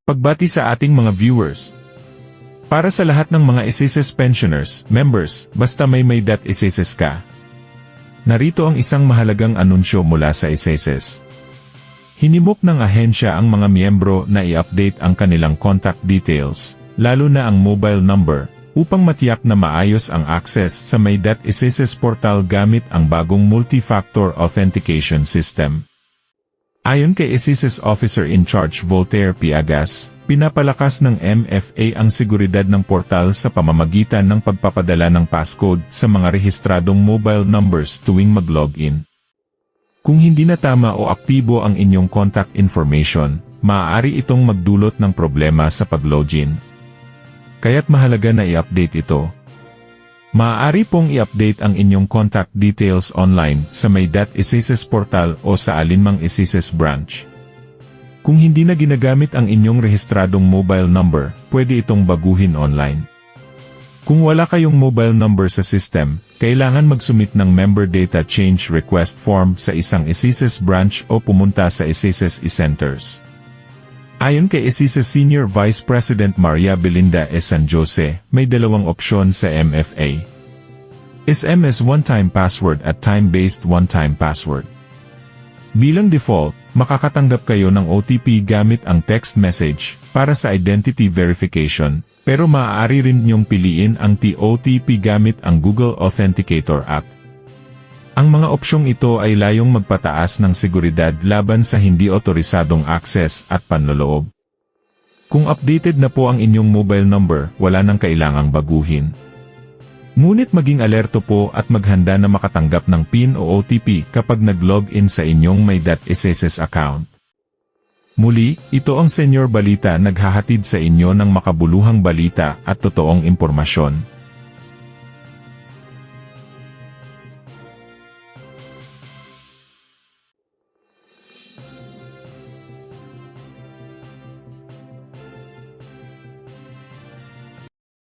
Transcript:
Pagbati sa ating mga viewers. Para sa lahat ng mga SSS pensioners, members, basta may SSS ka. Narito ang isang mahalagang anunsyo mula sa SSS. Hinimok ng ahensya ang mga miyembro na i-update ang kanilang contact details, lalo na ang mobile number, upang matiyak na maayos ang access sa SSS portal gamit ang bagong multi-factor authentication system. Ayon kay SSS Officer in Charge Voltaire Piagas, pinapalakas ng MFA ang seguridad ng portal sa pamamagitan ng pagpapadala ng passcode sa mga rehistradong mobile numbers tuwing mag-login. Kung hindi na tama o aktibo ang inyong contact information, maaari itong magdulot ng problema sa pag-login. Kaya't mahalaga na i-update ito. Maaari pong i-update ang inyong contact details online sa SSS portal o sa alinmang SSS branch. Kung hindi na ginagamit ang inyong rehistradong mobile number, pwede itong baguhin online. Kung wala kayong mobile number sa system, kailangan mag-submit ng member data change request form sa isang SSS branch o pumunta sa SSS e-centers. Ayon kay SSS Senior Vice President Maria Belinda S. San Jose, may dalawang opsyon sa MFA. SMS one-time password at time-based one-time password. Bilang default, makakatanggap kayo ng OTP gamit ang text message para sa identity verification, pero maaari rin niyong piliin ang TOTP gamit ang Google Authenticator app. Ang mga opsyong ito ay layong magpataas ng seguridad laban sa hindi otorisadong access at panloloob. Kung updated na po ang inyong mobile number, wala nang kailangang baguhin. Ngunit maging alerto po at maghanda na makatanggap ng PIN o OTP kapag nag-login sa inyong SSS account. Muli, ito ang Senior Balita naghahatid sa inyo ng makabuluhang balita at totoong impormasyon.